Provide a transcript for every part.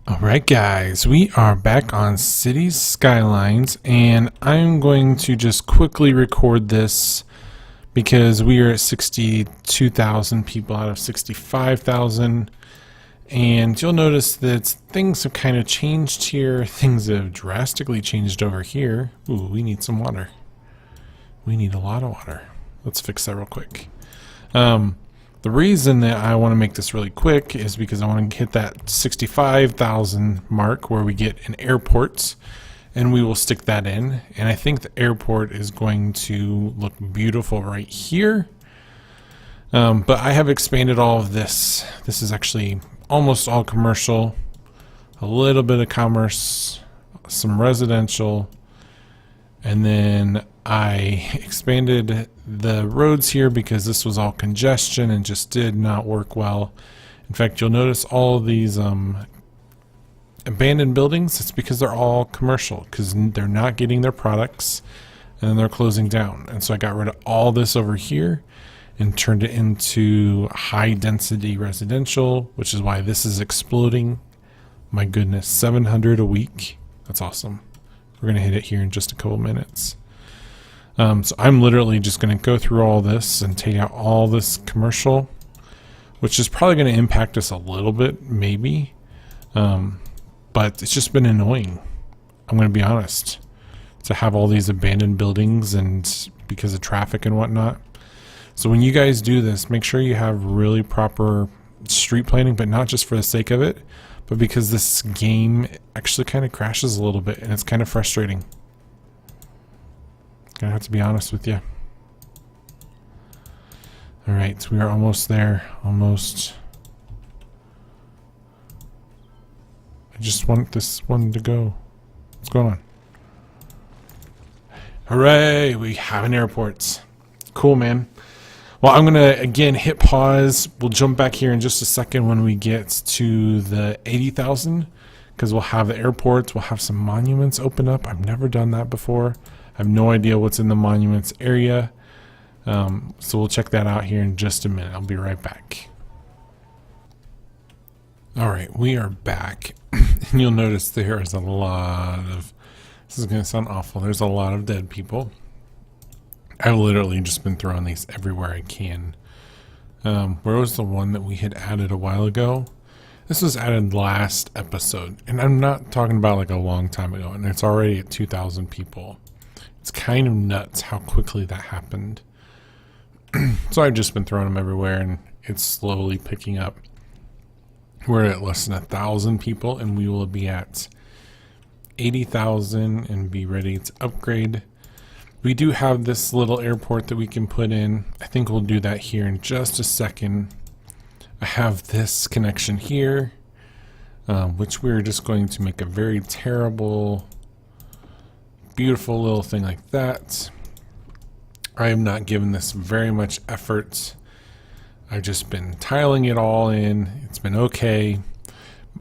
Alright guys, we are back on Cities Skylines, and I'm going to just quickly record this because we are at 62,000 people out of 65,000, and you'll notice that things have kind of changed here. Things have drastically changed over here. Ooh, we need some water. We need a lot of water. Let's fix that real quick. The reason that I want to make this really quick is because I want to hit that 65,000 mark where we get an airport, and we will stick that in. And I think the airport is going to look beautiful right here. But I have expanded all of this. This is actually almost all commercial, a little bit of commerce, some residential, and then I expanded the roads here because this was all congestion and just did not work well. In fact, you'll notice all of these abandoned buildings. It's because they're all commercial, because they're not getting their products and then they're closing down. And so I got rid of all this over here and turned it into high density residential, which is why this is exploding. My goodness, 700 a week. That's awesome. We're going to hit it here in just a couple minutes. So I'm literally just going to go through all this and take out all this commercial, which is probably going to impact us a little bit, maybe. But it's just been annoying. I'm going to be honest. To have all these abandoned buildings and because of traffic and whatnot. So when you guys do this, make sure you have really proper street planning, but not just for the sake of it, but because this game actually kind of crashes a little bit and it's kind of frustrating. Gonna have to be honest with you. Alright, we are almost there. Almost. I just want this one to go. What's going on? Hooray! We have an airport. Cool, man. Well, I'm gonna again hit pause. We'll jump back here in just a second when we get to the 80,000, because we'll have the airports. We'll have some monuments open up. I've never done that before. I have no idea what's in the monuments area. So we'll check that out here in just a minute. I'll be right back. Alright, we are back. And you'll notice there is a lot of, this is going to sound awful, there's a lot of dead people. I've literally just been throwing these everywhere I can. Where was the one that we had added a while ago? This was added last episode. And I'm not talking about like a long time ago. And it's already at 2,000 people. It's kind of nuts how quickly that happened. So I've just been throwing them everywhere and it's slowly picking up. We're at less than 1,000 people and we will be at 80,000 and be ready to upgrade. We do have this little airport that we can put in. I think we'll do that here in just a second. I have this connection here, which we're just going to make a very terrible, beautiful little thing like that. I have not given this very much effort. I've just been tiling it all in. It's been okay.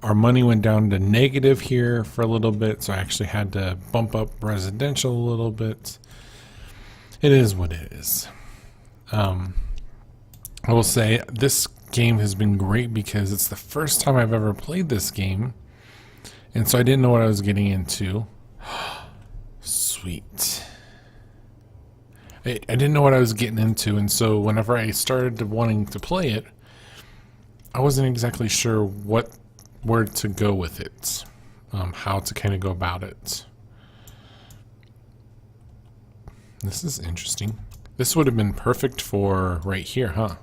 Our money went down to negative here for a little bit, so I actually had to bump up residential a little bit. It is what it is. I will say this game has been great because it's the first time I've ever played this game, and so I didn't know what I was getting into. Sweet. I didn't know what I was getting into, and so whenever I started wanting to play it, I wasn't exactly sure where to go with it, how to kind of go about it. This is interesting. This would have been perfect for right here, huh?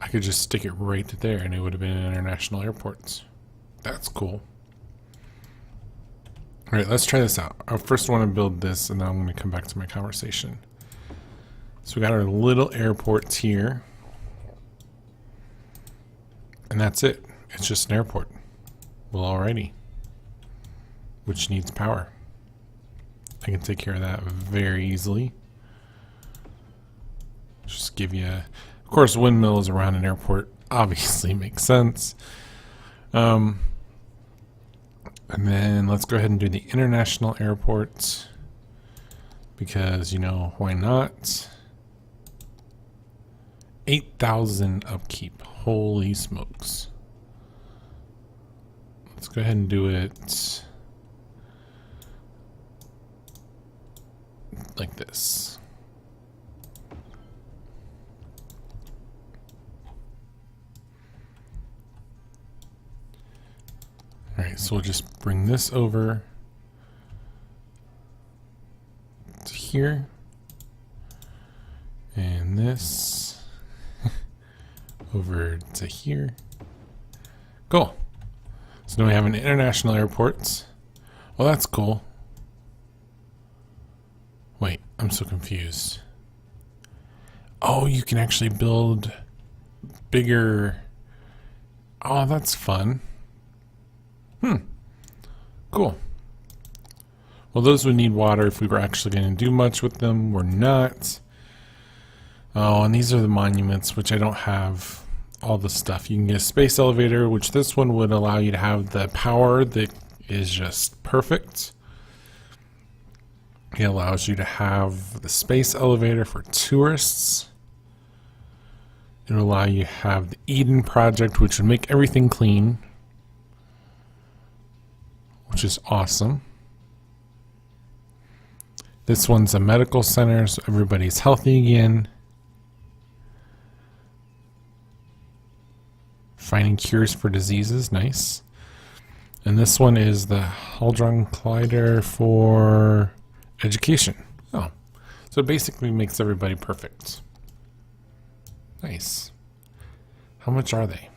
I could just stick it right there and it would have been an international airport. That's cool. Alright, let's try this out. I first want to build this and then I'm going to come back to my conversation. So we got our little airports here. And that's it. It's just an airport. Well, alrighty. Which needs power. I can take care of that very easily. Just give you, of course, windmills around an airport obviously makes sense. And then let's go ahead and do the international airport because, you know, why not? 8,000 upkeep. Holy smokes. let's go ahead and do it like this. Alright, so we'll just bring this over to here. And this over to here. Cool. So now we have an international airport. Well, that's cool. Wait, I'm so confused. Oh, you can actually build bigger. Oh, that's fun. Cool. Well, those would need water if we were actually going to do much with them. We're not. Oh, and these are the monuments, which I don't have all the stuff. You can get a space elevator, which this one would allow you to have the power that is just perfect. It allows you to have the space elevator for tourists. It will allow you to have the Eden project, which would make everything clean, which is awesome. This one's a medical center, so everybody's healthy again. Finding cures for diseases, nice. And this one is the Hadron Collider for education. Oh, so it basically makes everybody perfect. Nice. How much are they?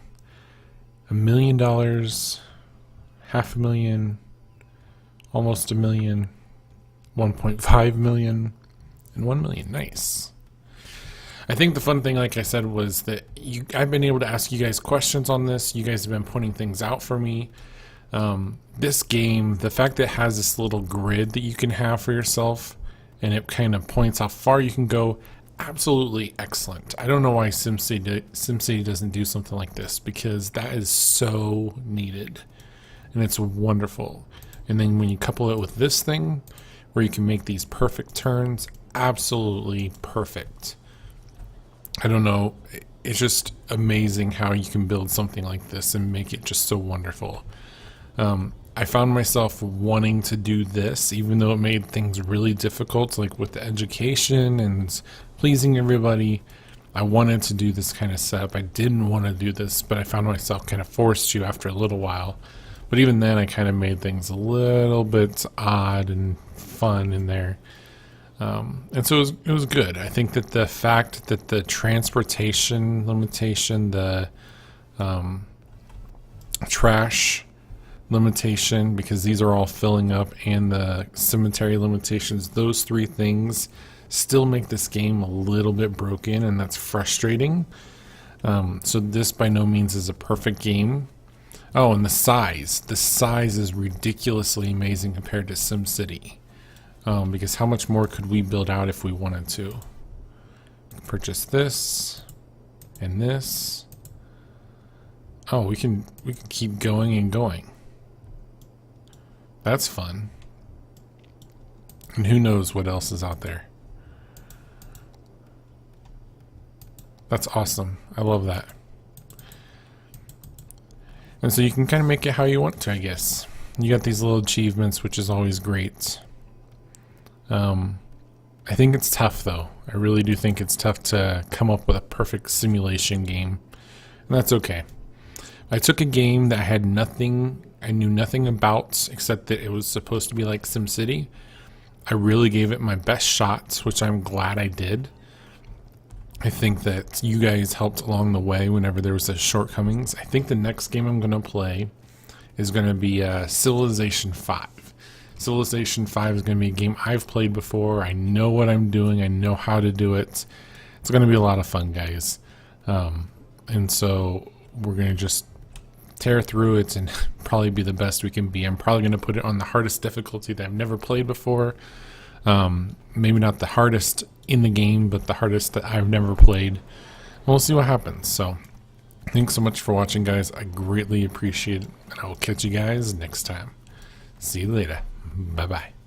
$1 million, $500,000, almost $1 million, 1.5 million, and 1 million. Nice. I think the fun thing, like I said, was that I've been able to ask you guys questions on this. You guys have been pointing things out for me. This game, the fact that it has this little grid that you can have for yourself, and it kind of points how far you can go, absolutely excellent. I don't know why SimCity doesn't do something like this, because that is so needed, and it's wonderful. And then when you couple it with this thing, where you can make these perfect turns, absolutely perfect. I don't know, it's just amazing how you can build something like this and make it just so wonderful. I found myself wanting to do this, even though it made things really difficult, like with the education and pleasing everybody. I wanted to do this kind of setup. I didn't want to do this, but I found myself kind of forced to after a little while. But even then, I kind of made things a little bit odd and fun in there. And so it was good. I think that the fact that the transportation limitation, the trash limitation, because these are all filling up, and the cemetery limitations, those three things still make this game a little bit broken, and that's frustrating. So this by no means is a perfect game. Oh, and the size is ridiculously amazing compared to SimCity. Because how much more could we build out if we wanted to? Purchase this and this. Oh, we can keep going and going. That's fun. And who knows what else is out there. That's awesome. I love that. And so you can kind of make it how you want to, I guess. You got these little achievements, which is always great. I think it's tough, though. I really do think it's tough to come up with a perfect simulation game. And that's okay. I took a game that I knew nothing about, except that it was supposed to be like SimCity. I really gave it my best shot, which I'm glad I did. I think that you guys helped along the way whenever there was shortcomings. I think the next game I'm going to play is going to be Civilization 5. Civilization 5 is going to be a game I've played before. I know what I'm doing. I know how to do it. It's going to be a lot of fun, guys. And so we're going to just tear through it and probably be the best we can be. I'm probably going to put it on the hardest difficulty that I've never played before. Maybe not the hardest in the game, but the hardest that I've never played. And we'll see what happens. So thanks so much for watching, guys. I greatly appreciate it, and I will catch you guys next time. See you later. Bye-bye.